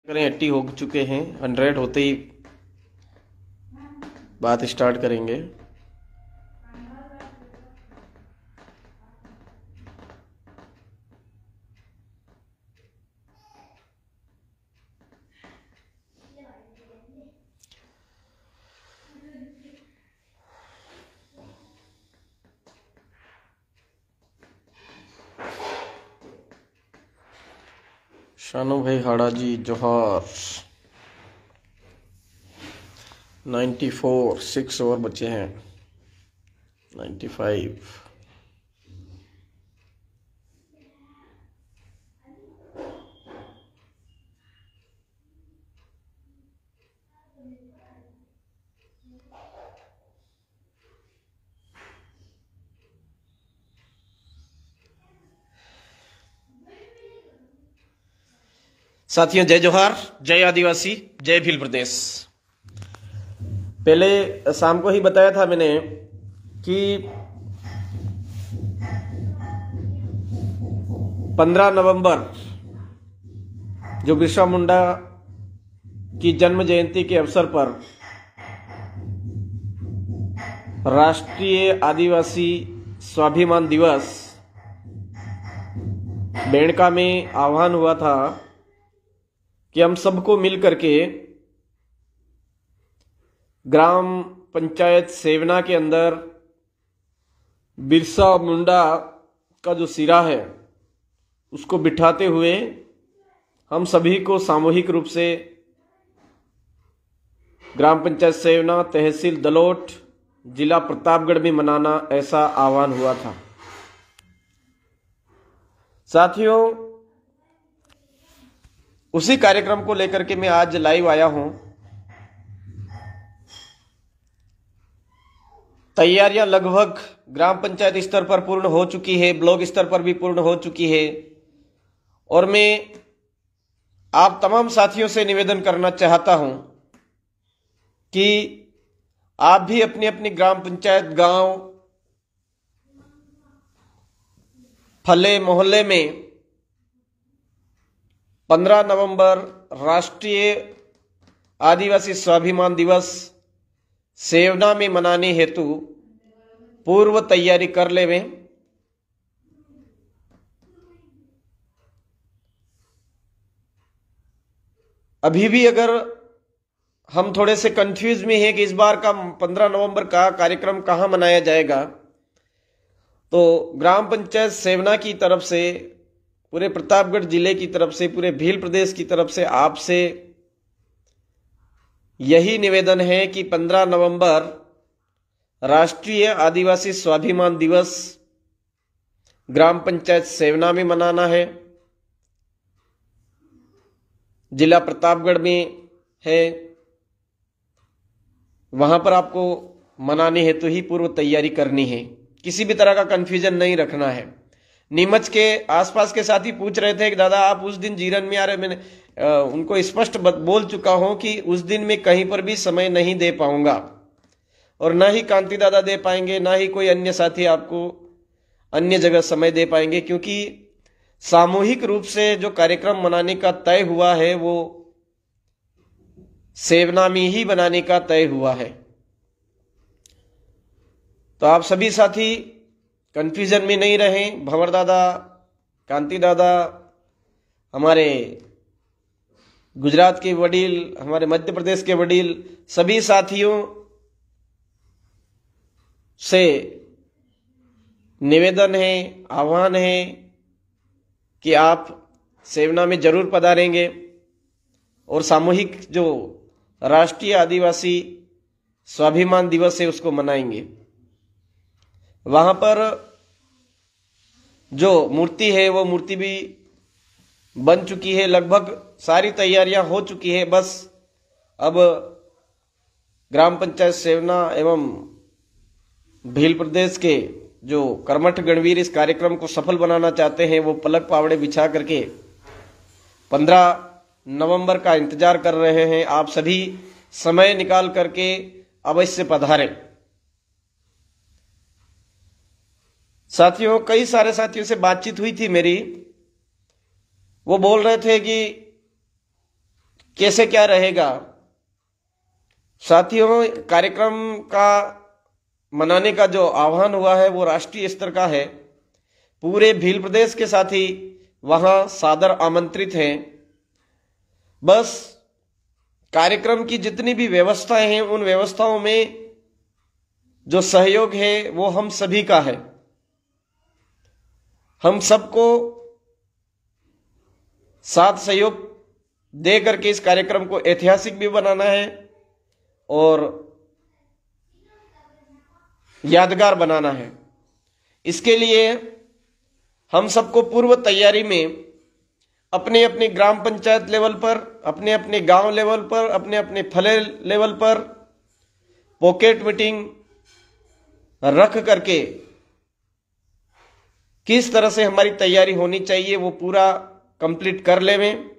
करें 80 हो चुके हैं, 100 होते ही बात स्टार्ट करेंगे। शानू भाई हाड़ा जी जोहार। 94 6 और बचे हैं। 95। साथियों जय जोहार, जय आदिवासी, जय भील प्रदेश। पहले शाम को ही बताया था मैंने कि 15 नवंबर जो बिरसा मुंडा की जन्म जयंती के अवसर पर राष्ट्रीय आदिवासी स्वाभिमान दिवस बेड़का में आह्वान हुआ था कि हम सबको मिल करके ग्राम पंचायत सेवना के अंदर बिरसा मुंडा का जो सिरा है उसको बिठाते हुए हम सभी को सामूहिक रूप से ग्राम पंचायत सेवना, तहसील दलोट, जिला प्रतापगढ़ में मनाना, ऐसा आह्वान हुआ था। साथियों उसी कार्यक्रम को लेकर के मैं आज लाइव आया हूं। तैयारियां लगभग ग्राम पंचायत स्तर पर पूर्ण हो चुकी है, ब्लॉक स्तर पर भी पूर्ण हो चुकी है और मैं आप तमाम साथियों से निवेदन करना चाहता हूं कि आप भी अपनी अपनी ग्राम पंचायत, गांव, फले मोहल्ले में 15 नवंबर राष्ट्रीय आदिवासी स्वाभिमान दिवस सेवना में मनाने हेतु पूर्व तैयारी कर लेवें। अभी भी अगर हम थोड़े से कंफ्यूज में हैं कि इस बार का 15 नवंबर का कार्यक्रम कहां मनाया जाएगा, तो ग्राम पंचायत सेवना की तरफ से, पूरे प्रतापगढ़ जिले की तरफ से, पूरे भील प्रदेश की तरफ से आपसे यही निवेदन है कि 15 नवंबर राष्ट्रीय आदिवासी स्वाभिमान दिवस ग्राम पंचायत सेवना में मनाना है। जिला प्रतापगढ़ में है, वहां पर आपको मनाने हेतु ही पूर्व तैयारी करनी है। किसी भी तरह का कंफ्यूजन नहीं रखना है। नीमच के आसपास के साथी पूछ रहे थे कि दादा आप उस दिन जीरन में आ रहे, मैंने उनको स्पष्ट बोल चुका हूं कि उस दिन मैं कहीं पर भी समय नहीं दे पाऊंगा और ना ही कांति दादा दे पाएंगे, ना ही कोई अन्य साथी आपको अन्य जगह समय दे पाएंगे, क्योंकि सामूहिक रूप से जो कार्यक्रम मनाने का तय हुआ है वो सेवना में ही बनाने का तय हुआ है। तो आप सभी साथी कंफ्यूजन में नहीं रहें। भंवर दादा, कांति दादा, हमारे गुजरात के वडील, हमारे मध्य प्रदेश के वडील, सभी साथियों से निवेदन है, आह्वान है कि आप सेवना में जरूर पधारेंगे और सामूहिक जो राष्ट्रीय आदिवासी स्वाभिमान दिवस है उसको मनाएंगे। वहां पर जो मूर्ति है वो मूर्ति भी बन चुकी है, लगभग सारी तैयारियां हो चुकी है। बस अब ग्राम पंचायत सेवना एवं भील प्रदेश के जो कर्मठ गणवीर इस कार्यक्रम को सफल बनाना चाहते हैं वो पलक पावड़े बिछा करके 15 नवंबर का इंतजार कर रहे हैं। आप सभी समय निकाल करके अवश्य पधारें। साथियों कई सारे साथियों से बातचीत हुई थी मेरी, वो बोल रहे थे कि कैसे क्या रहेगा। साथियों, कार्यक्रम का मनाने का जो आह्वान हुआ है वो राष्ट्रीय स्तर का है। पूरे भील प्रदेश के साथी वहां सादर आमंत्रित हैं। बस कार्यक्रम की जितनी भी व्यवस्थाएं हैं उन व्यवस्थाओं में जो सहयोग है वो हम सभी का है। हम सबको साथ सहयोग दे करके इस कार्यक्रम को ऐतिहासिक भी बनाना है और यादगार बनाना है। इसके लिए हम सबको पूर्व तैयारी में अपने अपने ग्राम पंचायत लेवल पर, अपने अपने गांव लेवल पर, अपने अपने फले लेवल पर पॉकेट मीटिंग रख करके किस तरह से हमारी तैयारी होनी चाहिए वो पूरा कंप्लीट कर लें।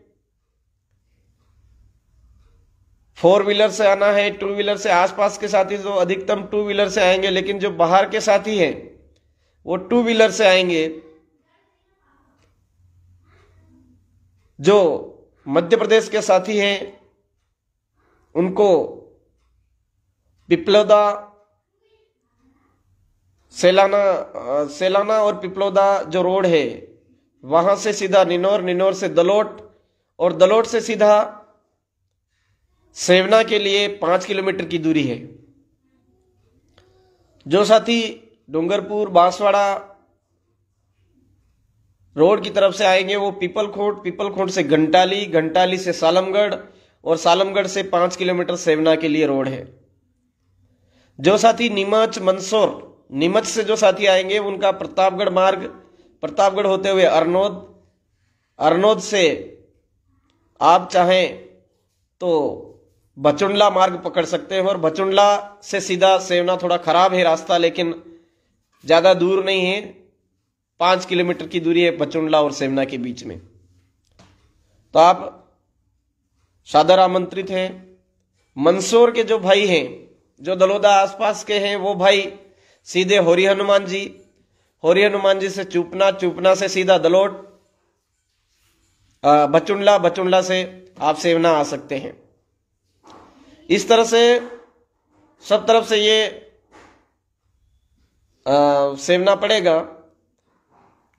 4 व्हीलर से आना है, 2 व्हीलर से, आसपास के साथी तो अधिकतम 2 व्हीलर से आएंगे, लेकिन जो बाहर के साथी हैं वो 2 व्हीलर से आएंगे। जो मध्य प्रदेश के साथी हैं उनको पिपलोदा, सेलाना और पिपलोदा जो रोड है वहां से सीधा निनोर, निनोर से दलोट और दलोट से सीधा सेवना के लिए 5 किलोमीटर की दूरी है। जो साथी डूंगरपुर, बांसवाड़ा रोड की तरफ से आएंगे वो पीपलखोट, पीपलखोट से घंटाली, घंटाली से सालमगढ़ और सालमगढ़ से 5 किलोमीटर सेवना के लिए रोड है। जो साथी नीमच, मंदसौर, नीमच से जो साथी आएंगे उनका प्रतापगढ़ मार्ग, प्रतापगढ़ होते हुए अरनोद, अरनोद से आप चाहें तो भचुंडला मार्ग पकड़ सकते हैं और भचुंडला से सीधा सेवना। थोड़ा खराब है रास्ता लेकिन ज्यादा दूर नहीं है, 5 किलोमीटर की दूरी है भचुंडला और सेवना के बीच में। तो आप सादर आमंत्रित हैं। मंदसौर के जो भाई हैं, जो दलोदा आसपास के हैं, वो भाई सीधे होरी हनुमान जी, होरी हनुमान जी से चूपना, चूपना से सीधा दलोट, भचुंडला, भचुंडला से आप सेवना आ सकते हैं। इस तरह से सब तरफ से ये सेवना पड़ेगा।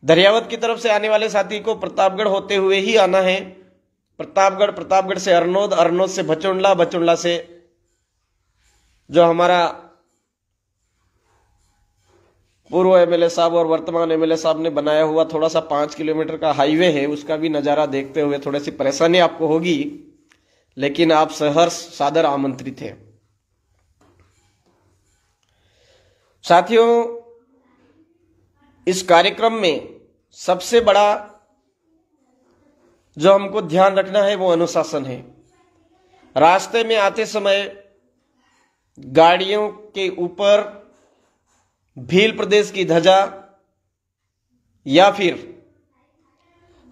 दरियावत की तरफ से आने वाले साथी को प्रतापगढ़ होते हुए ही आना है। प्रतापगढ़, प्रतापगढ़ से अरनोद, अरनोद से भचुंडला, भचुंडला से जो हमारा पूर्व एमएलए साहब और वर्तमान एमएलए साहब ने बनाया हुआ थोड़ा सा 5 किलोमीटर का हाईवे है, उसका भी नजारा देखते हुए थोड़ी सी परेशानी आपको होगी, लेकिन आप सहर्ष सादर आमंत्रित हैं। साथियों, इस कार्यक्रम में सबसे बड़ा जो हमको ध्यान रखना है वो अनुशासन है। रास्ते में आते समय गाड़ियों के ऊपर भील प्रदेश की ध्वजा या फिर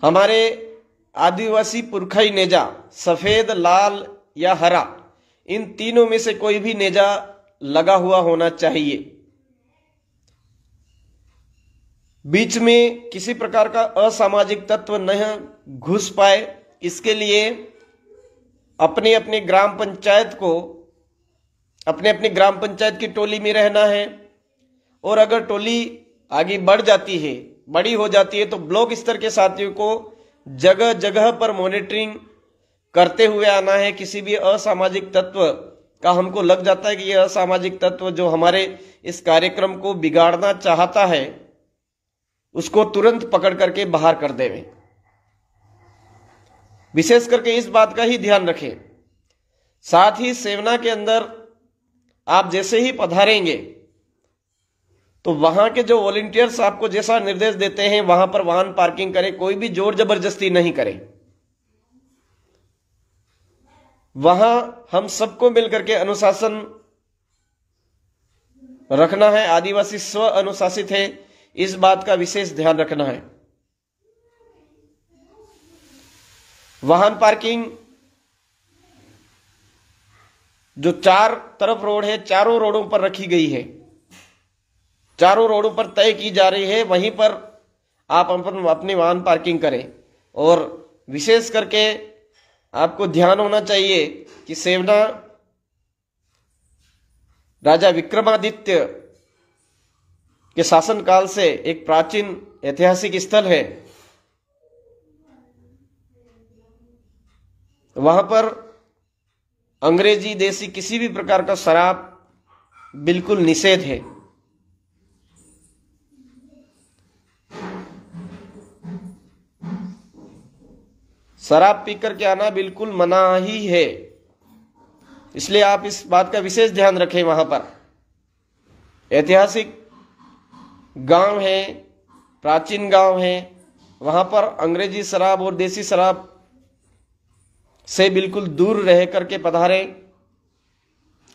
हमारे आदिवासी पुरखाई नेजा, सफेद, लाल या हरा, इन तीनों में से कोई भी नेजा लगा हुआ होना चाहिए। बीच में किसी प्रकार का असामाजिक तत्व नहीं घुस पाए, इसके लिए अपने अपने ग्राम पंचायत को, अपने अपने ग्राम पंचायत की टोली में रहना है। और अगर टोली आगे बढ़ जाती है, बड़ी हो जाती है, तो ब्लॉक स्तर के साथियों को जगह जगह पर मॉनिटरिंग करते हुए आना है। किसी भी असामाजिक तत्व का हमको लग जाता है कि यह असामाजिक तत्व जो हमारे इस कार्यक्रम को बिगाड़ना चाहता है, उसको तुरंत पकड़ करके बाहर कर देवें। विशेष करके इस बात का ही ध्यान रखें। साथ ही सेवना के अंदर आप जैसे ही पधारेंगे तो वहां के जो वॉलंटियर्स आपको जैसा निर्देश देते हैं वहां पर वाहन पार्किंग करें, कोई भी जोर जबरदस्ती नहीं करें। वहां हम सबको मिलकर के अनुशासन रखना है। आदिवासी स्व अनुशासित है, इस बात का विशेष ध्यान रखना है। वाहन पार्किंग जो 4 तरफ रोड है, चारों रोडों पर रखी गई है, चारों रोडों पर तय की जा रही है, वहीं पर आप अपनी वाहन पार्किंग करें। और विशेष करके आपको ध्यान होना चाहिए कि सेवना राजा विक्रमादित्य के शासनकाल से एक प्राचीन ऐतिहासिक स्थल है। वहां पर अंग्रेजी देसी किसी भी प्रकार का शराब बिल्कुल निषेध है। शराब पीकर के आना बिल्कुल मना ही है, इसलिए आप इस बात का विशेष ध्यान रखें। वहां पर ऐतिहासिक गांव है, प्राचीन गांव है, वहां पर अंग्रेजी शराब और देसी शराब से बिल्कुल दूर रह करके पधारे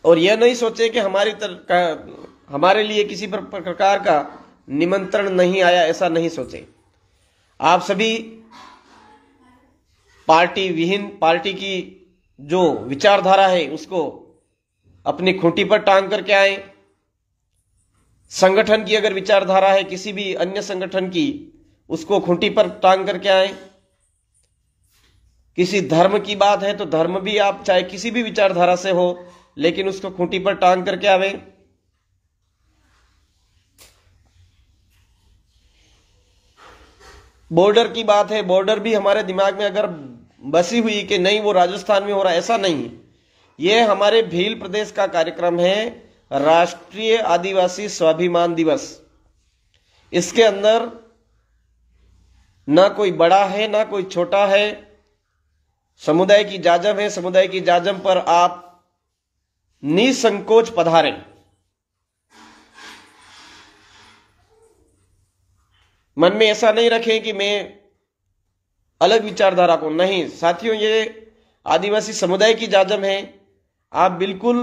और यह नहीं सोचे कि हमारे लिए किसी प्रकार का निमंत्रण नहीं आया, ऐसा नहीं सोचे। आप सभी पार्टी विहीन, पार्टी की जो विचारधारा है उसको अपनी खूंटी पर टांग करके आए। संगठन की अगर विचारधारा है किसी भी अन्य संगठन की, उसको खूंटी पर टांग करके आए। किसी धर्म की बात है तो धर्म भी आप चाहे किसी भी विचारधारा से हो, लेकिन उसको खूंटी पर टांग करके आवे। बॉर्डर की बात है, बॉर्डर भी हमारे दिमाग में अगर बसी हुई कि नहीं वो राजस्थान में हो रहा, ऐसा नहीं। यह हमारे भील प्रदेश का कार्यक्रम है, राष्ट्रीय आदिवासी स्वाभिमान दिवस। इसके अंदर ना कोई बड़ा है ना कोई छोटा है, समुदाय की जाजम है। समुदाय की जाजम पर आप निसंकोच पधारें। मन में ऐसा नहीं रखें कि मैं अलग विचारधारा को, नहीं साथियों, ये आदिवासी समुदाय की जाजम है। आप बिल्कुल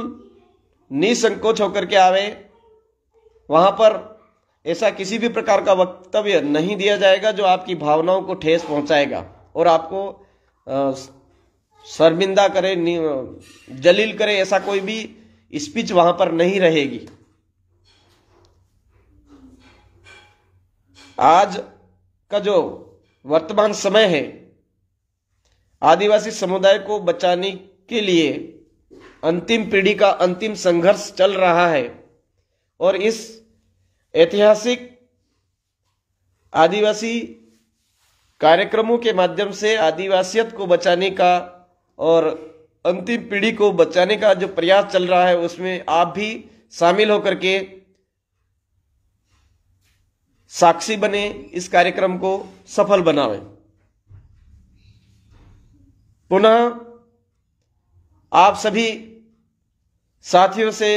निसंकोच होकर के आवे। वहां पर ऐसा किसी भी प्रकार का वक्तव्य नहीं दिया जाएगा जो आपकी भावनाओं को ठेस पहुंचाएगा और आपको शर्मिंदा करे, जलील करे, ऐसा कोई भी स्पीच वहां पर नहीं रहेगी। आज का जो वर्तमान समय है, आदिवासी समुदाय को बचाने के लिए अंतिम पीढ़ी का अंतिम संघर्ष चल रहा है और इस ऐतिहासिक आदिवासी कार्यक्रमों के माध्यम से आदिवासियत को बचाने का और अंतिम पीढ़ी को बचाने का जो प्रयास चल रहा है, उसमें आप भी शामिल होकर के साक्षी बने, इस कार्यक्रम को सफल बनावें। पुनः आप सभी साथियों से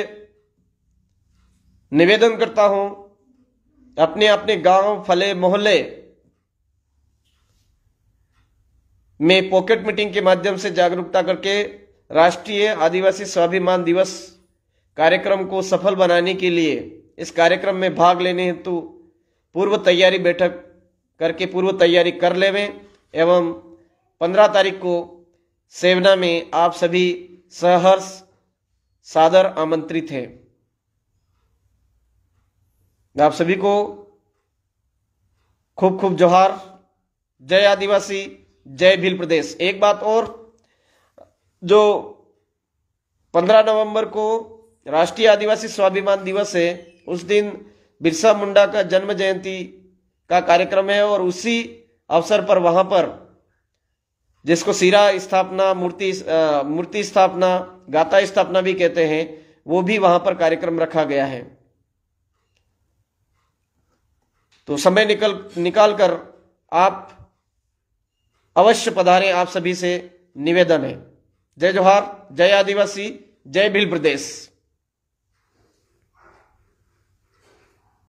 निवेदन करता हूं, अपने अपने गांव, फले, मोहल्ले में पॉकेट मीटिंग के माध्यम से जागरूकता करके राष्ट्रीय आदिवासी स्वाभिमान दिवस कार्यक्रम को सफल बनाने के लिए इस कार्यक्रम में भाग लेने हेतु पूर्व तैयारी बैठक करके पूर्व तैयारी कर लेवें एवं 15 तारीख को सेवना में आप सभी सहर्ष सादर आमंत्रित हैं। आप सभी को खूब खूब जोहार। जय आदिवासी, जय भील प्रदेश। एक बात और, जो 15 नवंबर को राष्ट्रीय आदिवासी स्वाभिमान दिवस है, उस दिन बिरसा मुंडा का जन्म जयंती का कार्यक्रम है और उसी अवसर पर वहां पर जिसको सिरा स्थापना, मूर्ति स्थापना, गाता स्थापना भी कहते हैं, वो भी वहां पर कार्यक्रम रखा गया है। तो समय निकाल कर आप अवश्य पधारें, आप सभी से निवेदन है। जय जोहार, जय आदिवासी, जय भील प्रदेश।